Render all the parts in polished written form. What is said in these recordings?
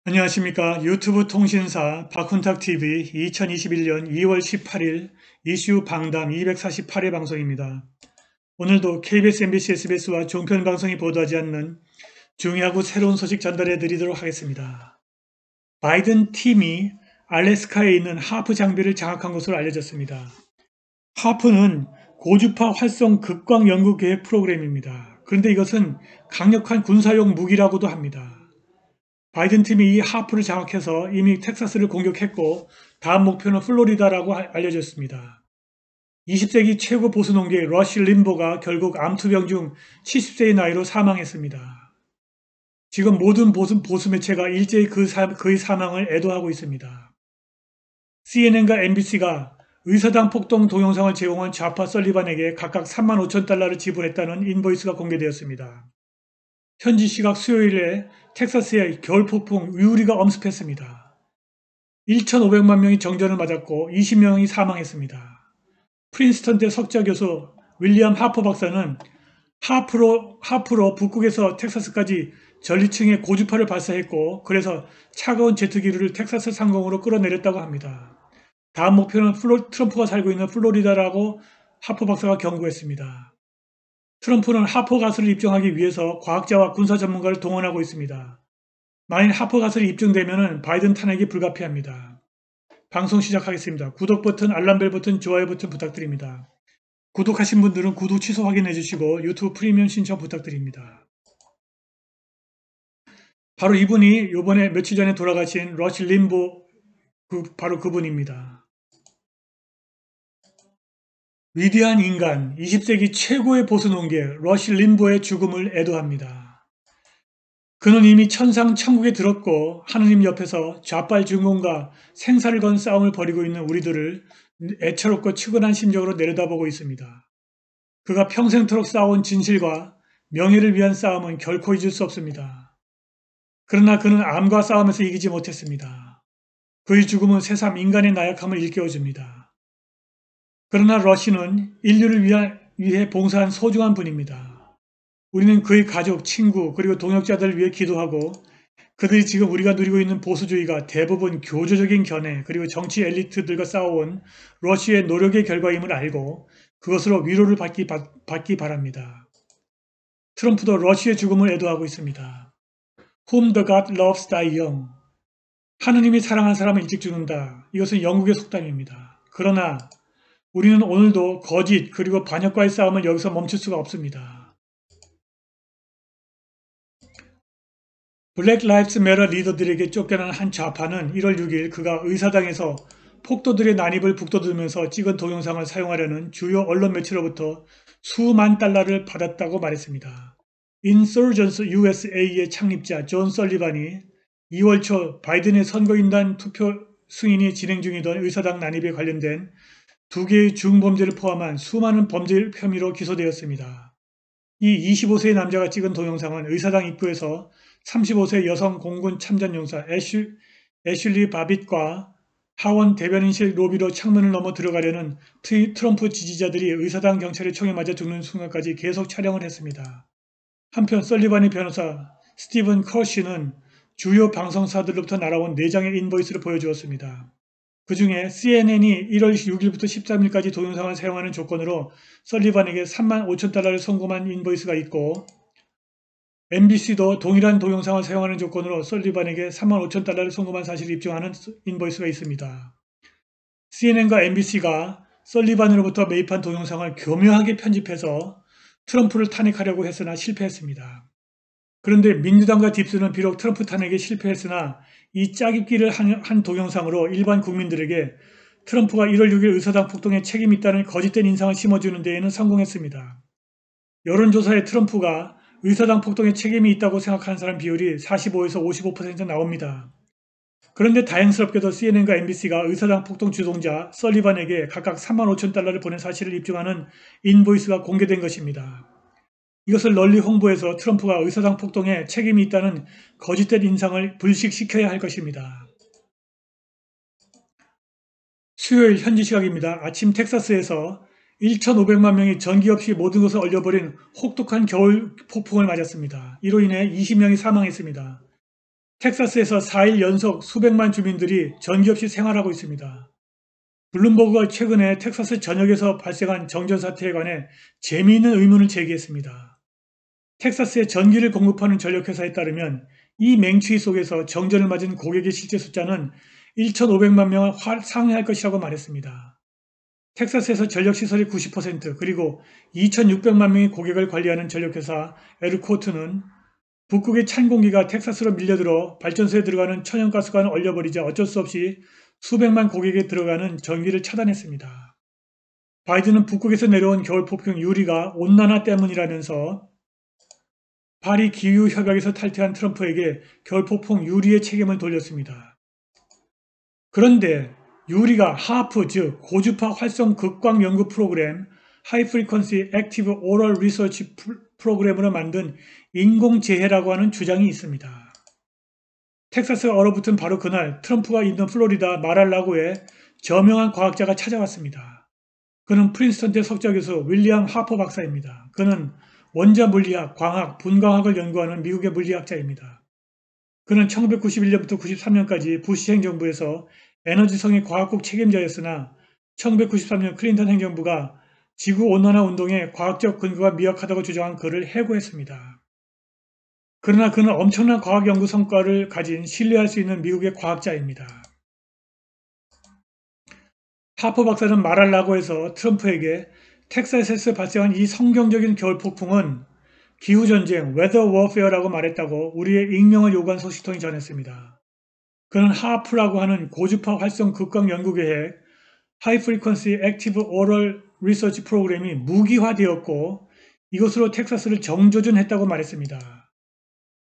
안녕하십니까. 유튜브 통신사 박훈탁TV 2021년 2월 18일 이슈 방담 248회 방송입니다. 오늘도 KBS, MBC, SBS와 종편 방송이 보도하지 않는 중요하고 새로운 소식 전달해 드리도록 하겠습니다. 바이든 팀이 알래스카에 있는 하프 장비를 장악한 것으로 알려졌습니다. 하프는 고주파 활성 극광 연구 계획 프로그램입니다. 그런데 이것은 강력한 군사용 무기라고도 합니다. 바이든 팀이 이 하프를 장악해서 이미 텍사스를 공격했고 다음 목표는 플로리다라고 알려졌습니다. 20세기 최고 보수 농계 러시 림보가 결국 암투병 중 70세의 나이로 사망했습니다. 지금 모든 보수 매체가 일제히 그의 사망을 애도하고 있습니다. CNN과 MBC가 의사당 폭동 동영상을 제공한 좌파 설리반에게 각각 3만 5천 달러를 지불했다는 인보이스가 공개되었습니다. 현지 시각 수요일에 텍사스의 겨울 폭풍 위우리가 엄습했습니다. 1,500만 명이 정전을 맞았고 20명이 사망했습니다. 프린스턴대 석좌 교수 윌리엄 하퍼 박사는 하프로 북극에서 텍사스까지 전리층에 고주파를 발사했고 그래서 차가운 제트기류를 텍사스 상공으로 끌어내렸다고 합니다. 다음 목표는 트럼프가 살고 있는 플로리다라고 하퍼 박사가 경고했습니다. 트럼프는 하퍼 가스를 입증하기 위해서 과학자와 군사 전문가를 동원하고 있습니다. 만일 하퍼 가스를 입증되면 바이든 탄핵이 불가피합니다. 방송 시작하겠습니다. 구독 버튼, 알람벨 버튼, 좋아요 버튼 부탁드립니다. 구독하신 분들은 구독 취소 확인해 주시고 유튜브 프리미엄 신청 부탁드립니다. 바로 이분이 요번에 며칠 전에 돌아가신 러시 림보 바로 그분입니다. 위대한 인간, 20세기 최고의 보수 농계 러시 림보의 죽음을 애도합니다. 그는 이미 천상 천국에 들었고 하느님 옆에서 좌빨중공과 생사를 건 싸움을 벌이고 있는 우리들을 애처롭고 측은한 심정으로 내려다보고 있습니다. 그가 평생토록 싸워온 진실과 명예를 위한 싸움은 결코 잊을 수 없습니다. 그러나 그는 암과 싸움에서 이기지 못했습니다. 그의 죽음은 새삼 인간의 나약함을 일깨워줍니다. 그러나 러시는 인류를 위해 봉사한 소중한 분입니다. 우리는 그의 가족, 친구 그리고 동역자들을 위해 기도하고 그들이 지금 우리가 누리고 있는 보수주의가 대부분 교조적인 견해 그리고 정치 엘리트들과 싸워온 러시의 노력의 결과임을 알고 그것으로 위로를 받기 바랍니다. 트럼프도 러시의 죽음을 애도하고 있습니다. Whom the God loves die young. 하느님이 사랑하는 사람은 일찍 죽는다. 이것은 영국의 속담입니다. 그러나 우리는 오늘도 거짓 그리고 반역과의 싸움을 여기서 멈출 수가 없습니다. 블랙 라이브스 매터 리더들에게 쫓겨난 한 좌파는 1월 6일 그가 의사당에서 폭도들의 난입을 북돋우면서 찍은 동영상을 사용하려는 주요 언론 매체로부터 수만 달러를 받았다고 말했습니다. Insurgents USA의 창립자 존 설리반이 2월 초 바이든의 선거인단 투표 승인이 진행 중이던 의사당 난입에 관련된 2개의 중범죄를 포함한 수많은 범죄 혐의로 기소되었습니다. 이 25세의 남자가 찍은 동영상은 의사당 입구에서 35세 여성 공군 참전용사 애슐리 바빗과 하원 대변인실 로비로 창문을 넘어 들어가려는 트럼프 지지자들이 의사당 경찰의 총에 맞아 죽는 순간까지 계속 촬영을 했습니다. 한편 설리반의 변호사 스티븐 커시는 주요 방송사들로부터 날아온 4장의 인보이스를 보여주었습니다. 그 중에 CNN이 1월 6일부터 13일까지 동영상을 사용하는 조건으로 설리반에게 3만 5천 달러를 송금한 인보이스가 있고 MBC도 동일한 동영상을 사용하는 조건으로 설리반에게 3만 5천 달러를 송금한 사실을 입증하는 인보이스가 있습니다. CNN과 MBC가 설리반으로부터 매입한 동영상을 교묘하게 편집해서 트럼프를 탄핵하려고 했으나 실패했습니다. 그런데 민주당과 딥스는 비록 트럼프 탄핵에 실패했으나 이 짜깁기를 한 동영상으로 일반 국민들에게 트럼프가 1월 6일 의사당 폭동에 책임이 있다는 거짓된 인상을 심어주는 데에는 성공했습니다. 여론조사에 트럼프가 의사당 폭동에 책임이 있다고 생각하는 사람 비율이 45에서 55% 나옵니다. 그런데 다행스럽게도 CNN과 MBC가 의사당 폭동 주동자 설리반에게 각각 3만 5천 달러를 보낸 사실을 입증하는 인보이스가 공개된 것입니다. 이것을 널리 홍보해서 트럼프가 의사당 폭동에 책임이 있다는 거짓된 인상을 불식시켜야 할 것입니다. 수요일 현지 시각입니다. 아침 텍사스에서 1,500만 명이 전기 없이 모든 것을 얼려버린 혹독한 겨울 폭풍을 맞았습니다. 이로 인해 20명이 사망했습니다. 텍사스에서 4일 연속 수백만 주민들이 전기 없이 생활하고 있습니다. 블룸버그가 최근에 텍사스 전역에서 발생한 정전 사태에 관해 재미있는 의문을 제기했습니다. 텍사스에 전기를 공급하는 전력회사에 따르면 이 맹추위 속에서 정전을 맞은 고객의 실제 숫자는 1,500만 명을 상회할 것이라고 말했습니다. 텍사스에서 전력시설의 90% 그리고 2,600만 명의 고객을 관리하는 전력회사 에르코트는 북극의 찬 공기가 텍사스로 밀려들어 발전소에 들어가는 천연가스관을 얼려버리자 어쩔 수 없이 수백만 고객에 들어가는 전기를 차단했습니다. 바이든은 북극에서 내려온 겨울 폭풍 유리가 온난화 때문이라면서 파리 기후협약에서 탈퇴한 트럼프에게 겨울 폭풍 유리의 책임을 돌렸습니다. 그런데 유리가 하프 즉 고주파 활성 극광 연구 프로그램 하이 프리퀀시 액티브 오럴 리서치 프로그램으로 만든 인공재해라고 하는 주장이 있습니다. 텍사스가 얼어붙은 바로 그날 트럼프가 있는 플로리다 마랄라고에 저명한 과학자가 찾아왔습니다. 그는 프린스턴대 석좌교수 윌리엄 하퍼 박사입니다. 그는 원자 물리학, 광학, 분광학을 연구하는 미국의 물리학자입니다. 그는 1991년부터 93년까지 부시 행정부에서 에너지성의 과학국 책임자였으나 1993년 클린턴 행정부가 지구온난화 운동의 과학적 근거가 미약하다고 주장한 그를 해고했습니다. 그러나 그는 엄청난 과학 연구 성과를 가진 신뢰할 수 있는 미국의 과학자입니다. 하퍼 박사는 마랄라고에서 트럼프에게 텍사스에서 발생한 이 성경적인 겨울 폭풍은 기후전쟁, weather warfare라고 말했다고 우리의 익명을 요구한 소식통이 전했습니다. 그는 하프라고 하는 고주파 활성 극광 연구계획 High Frequency Active Oral Research 프로그램이 무기화되었고 이것으로 텍사스를 정조준했다고 말했습니다.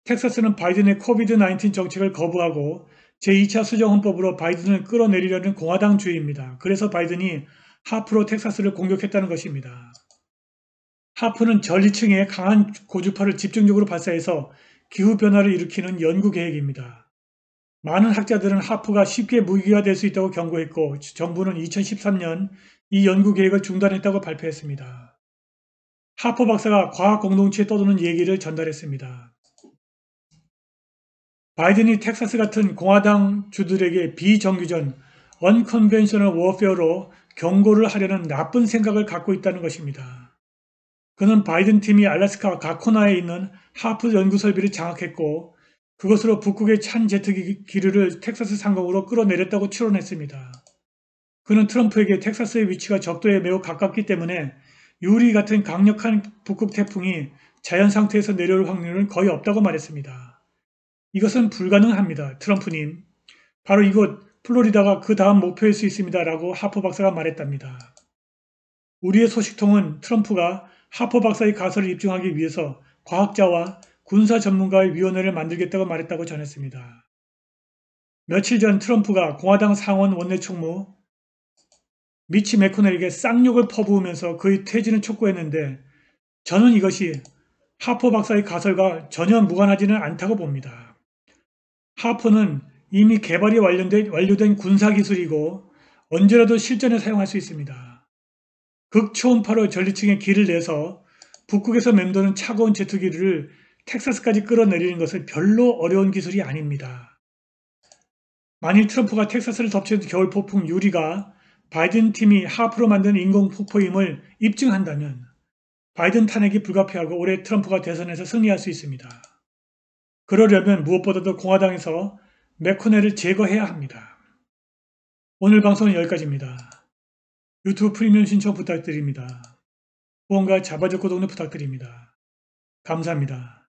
텍사스는 바이든의 코비드-19 정책을 거부하고 제2차 수정헌법으로 바이든을 끌어내리려는 공화당 주의입니다. 그래서 바이든이 하프로 텍사스를 공격했다는 것입니다. 하프는 전리층에 강한 고주파를 집중적으로 발사해서 기후변화를 일으키는 연구 계획입니다. 많은 학자들은 하프가 쉽게 무기화될 수 있다고 경고했고 정부는 2013년 이 연구 계획을 중단했다고 발표했습니다. 하퍼 박사가 과학 공동체에 떠도는 얘기를 전달했습니다. 바이든이 텍사스 같은 공화당 주들에게 비정규전 unconventional warfare로 경고를 하려는 나쁜 생각을 갖고 있다는 것입니다. 그는 바이든 팀이 알래스카 가코나에 있는 하프 연구 설비를 장악했고 그것으로 북극의 찬 제트 기류를 텍사스 상공으로 끌어내렸다고 추론했습니다. 그는 트럼프에게 텍사스의 위치가 적도에 매우 가깝기 때문에 유리 같은 강력한 북극 태풍이 자연 상태에서 내려올 확률은 거의 없다고 말했습니다. 이것은 불가능합니다. 트럼프님. 바로 이곳 플로리다가 그 다음 목표일 수 있습니다. 라고 하퍼 박사가 말했답니다. 우리의 소식통은 트럼프가 하퍼 박사의 가설을 입증하기 위해서 과학자와 군사 전문가의 위원회를 만들겠다고 말했다고 전했습니다. 며칠 전 트럼프가 공화당 상원 원내총무 미치 매코넬에게 쌍욕을 퍼부으면서 그의 퇴진을 촉구했는데 저는 이것이 하퍼 박사의 가설과 전혀 무관하지는 않다고 봅니다. 하퍼는 이미 개발이 완료된 군사기술이고 언제라도 실전에 사용할 수 있습니다. 극초음파로 전리층에 길을 내서 북극에서 맴도는 차가운 제트기류를 텍사스까지 끌어내리는 것은 별로 어려운 기술이 아닙니다. 만일 트럼프가 텍사스를 덮친 겨울 폭풍 유리가 바이든 팀이 하프로 만든 인공 폭포임을 입증한다면 바이든 탄핵이 불가피하고 올해 트럼프가 대선에서 승리할 수 있습니다. 그러려면 무엇보다도 공화당에서 매코넬을 제거해야 합니다. 오늘 방송은 여기까지입니다. 유튜브 프리미엄 신청 부탁드립니다. 후원과 자바적 구독도 부탁드립니다. 감사합니다.